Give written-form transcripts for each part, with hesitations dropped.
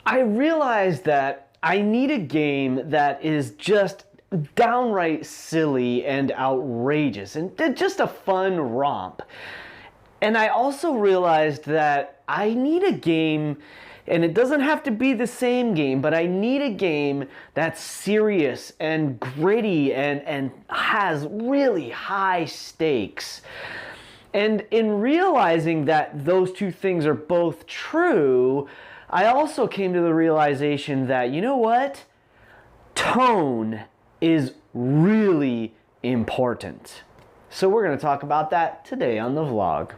I realized that I need a game that is just downright silly and outrageous and just a fun romp. And I also realized that I need a game, and it doesn't have to be the same game, but I need a game that's serious and gritty and has really high stakes. And in realizing that those two things are both true, I also came to the realization that, you know what? Tone is really important. So we're going to talk about that today on the vlog.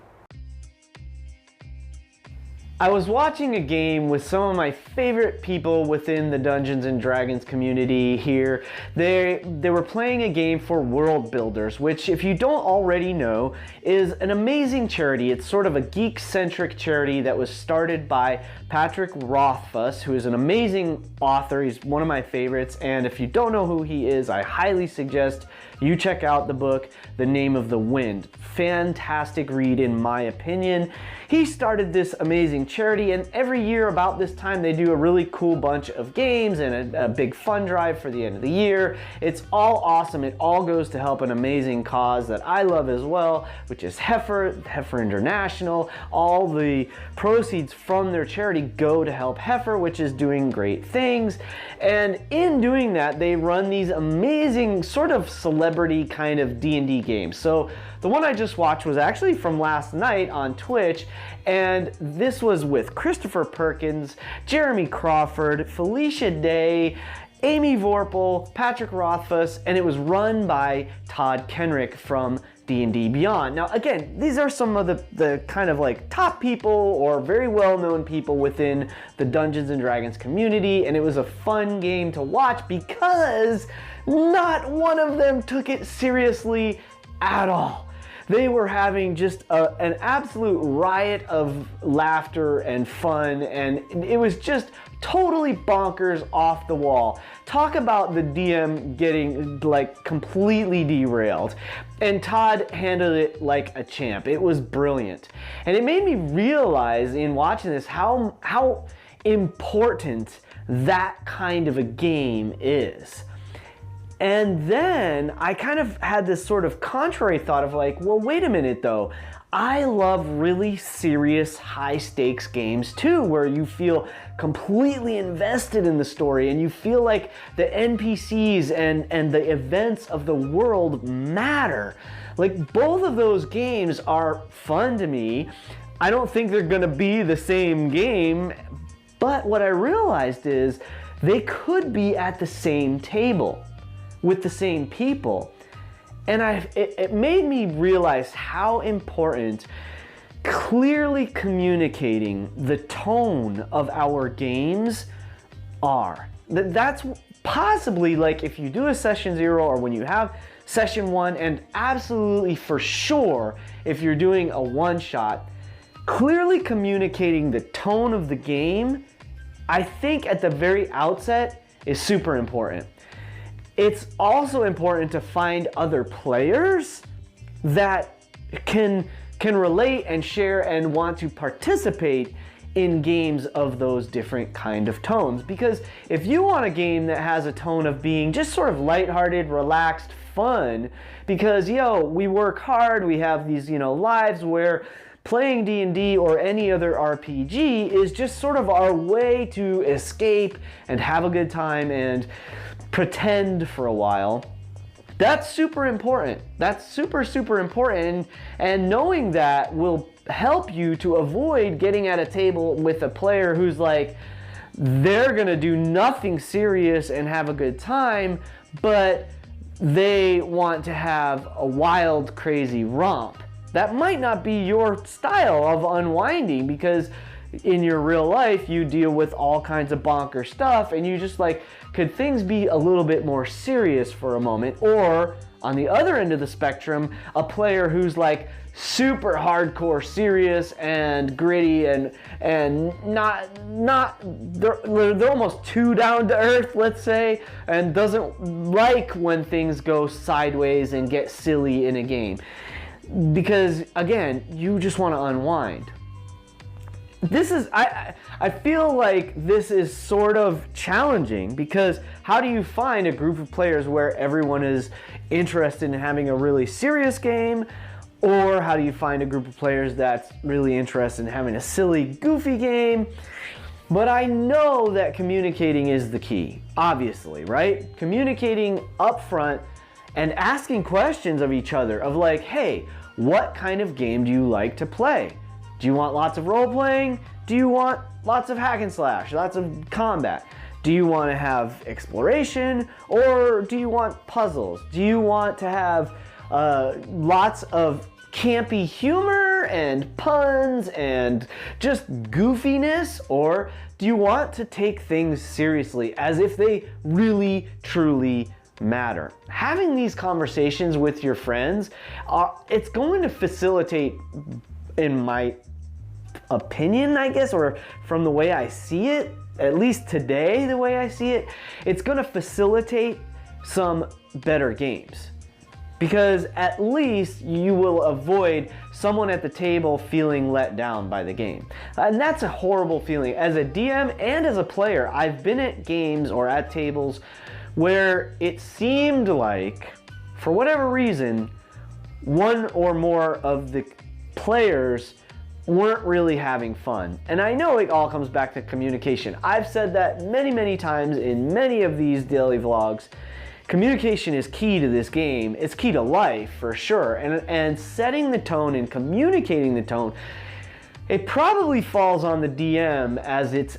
I was watching a game with some of my favorite people within the Dungeons and Dragons community here. They were playing a game for World Builders, which, if you don't already know, is an amazing charity. It's sort of a geek-centric charity that was started by Patrick Rothfuss, who is an amazing author. He's one of my favorites, and if you don't know who he is, I highly suggest you check out the book, The Name of the Wind. Fantastic read in my opinion. He started this amazing charity, and every year about this time they do a really cool bunch of games and a big fund drive for the end of the year. It's all awesome. It all goes to help an amazing cause that I love as well, which is Heifer International. All the proceeds from their charity go to help Heifer, which is doing great things. And in doing that, they run these amazing sort of celebrity kind of D&D games. So the one I just watched was actually from last night on Twitch, and this was with Christopher Perkins, Jeremy Crawford, Felicia Day, Amy Vorpal, Patrick Rothfuss, and it was run by Todd Kenrick from D&D Beyond. Now again, these are some of the kind of like top people or very well-known people within the Dungeons and Dragons community, and it was a fun game to watch because not one of them took it seriously at all. They were having just an absolute riot of laughter and fun, and it was just totally bonkers, off the wall. Talk about the DM getting like completely derailed. And Todd handled it like a champ. It was brilliant. And it made me realize in watching this how important that kind of a game is. And then I kind of had this sort of contrary thought of like, well, wait a minute though. I love really serious, high stakes games too, where you feel completely invested in the story and you feel like the NPCs and the events of the world matter. Like, both of those games are fun to me. I don't think they're gonna be the same game, but what I realized is they could be at the same table with the same people. And it made me realize how important clearly communicating the tone of our games are. That's possibly, like, if you do a session 0 or when you have session 1, and absolutely for sure if you're doing a one-shot, clearly communicating the tone of the game, I think at the very outset is super important. It's also important to find other players that can relate and share and want to participate in games of those different kind of tones. Because if you want a game that has a tone of being just sort of lighthearted, relaxed, fun, because, we work hard, we have these, lives where playing D&D or any other RPG is just sort of our way to escape and have a good time and pretend for a while. That's super important. That's super, super important. And knowing that will help you to avoid getting at a table with a player who's like, they're gonna do nothing serious and have a good time, but they want to have a wild, crazy romp. That might not be your style of unwinding, because in your real life you deal with all kinds of bonker stuff, and you just like, could things be a little bit more serious for a moment? Or on the other end of the spectrum, a player who's like super hardcore serious and gritty and they're almost too down to earth, let's say, and doesn't like when things go sideways and get silly in a game. Because again, you just want to unwind. I feel like this is sort of challenging, because how do you find a group of players where everyone is interested in having a really serious game, or how do you find a group of players that's really interested in having a silly, goofy game? But I know that communicating is the key, obviously, right? Communicating up front and asking questions of each other of like, hey, what kind of game do you like to play? Do you want lots of role-playing? Do you want lots of hack and slash, lots of combat? Do you want to have exploration, or do you want puzzles? Do you want to have lots of campy humor and puns and just goofiness, or do you want to take things seriously as if they really, truly matter? Having these conversations with your friends, it's going to facilitate, in my opinion, I guess, or from the way I see it, at least today, the way I see it, it's going to facilitate some better games. Because at least you will avoid someone at the table feeling let down by the game. And that's a horrible feeling. As a DM and as a player, I've been at games or at tables where it seemed like, for whatever reason, one or more of the players weren't really having fun. And I know it all comes back to communication. I've said that many, many times in many of these daily vlogs. Communication is key to this game. It's key to life, for sure. And setting the tone and communicating the tone, it probably falls on the DM, as it's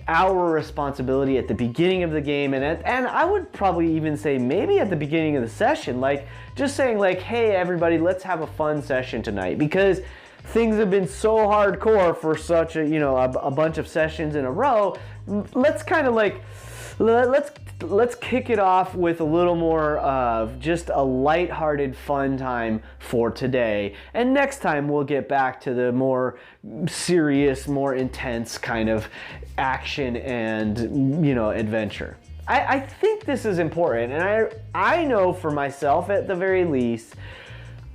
our responsibility at the beginning of the game, and I would probably even say maybe at the beginning of the session, like just saying like, hey everybody, let's have a fun session tonight, because things have been so hardcore for such a bunch of sessions in a row. Let's kind of like, let's kick it off with a little more of just a lighthearted fun time for today. And next time we'll get back to the more serious, more intense kind of action and, adventure. I think this is important, and I know for myself at the very least,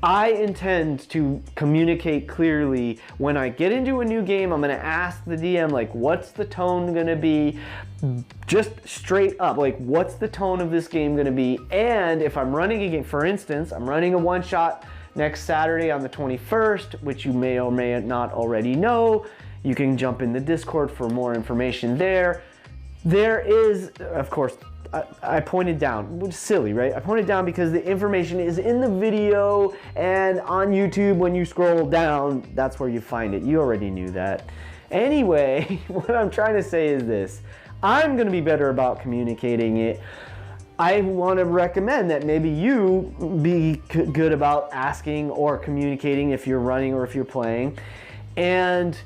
I intend to communicate clearly. When I get into a new game, I'm going to ask the DM, like, what's the tone going to be? Just straight up, like, what's the tone of this game going to be? And if I'm running a game, for instance, I'm running a one-shot next Saturday on the 21st, which you may or may not already know. You can jump in the Discord for more information there. There is, of course, I pointed down, which is silly, right? I pointed down because the information is in the video, and on YouTube when you scroll down, that's where you find it. You already knew that. Anyway, what I'm trying to say is this. I'm going to be better about communicating it. I want to recommend that maybe you be good about asking or communicating if you're running or if you're playing. And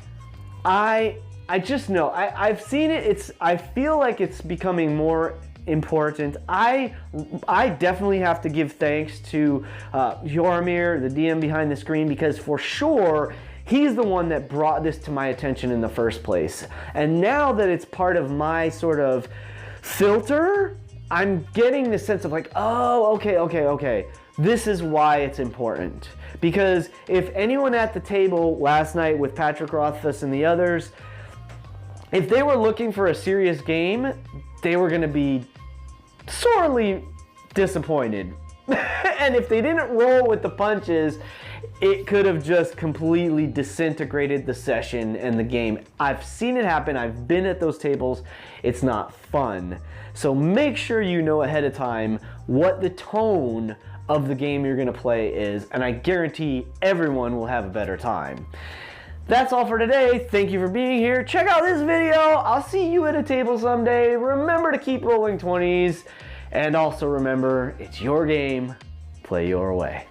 I just know, I've seen it. I feel like it's becoming more important. I definitely have to give thanks to Yormir, the DM behind the screen, because for sure he's the one that brought this to my attention in the first place. And now that it's part of my sort of filter, I'm getting the sense of like, oh, okay. This is why it's important. Because if anyone at the table last night with Patrick Rothfuss and the others, if they were looking for a serious game, they were going to be sorely disappointed. And if they didn't roll with the punches, it could have just completely disintegrated the session and the game. I've seen it happen. I've been at those tables. It's not fun. So make sure you know ahead of time what the tone of the game you're going to play is, and I guarantee everyone will have a better time. That's all for today. Thank you for being here. Check out this video. I'll see you at a table someday. Remember to keep rolling 20s. And also remember, it's your game. Play your way.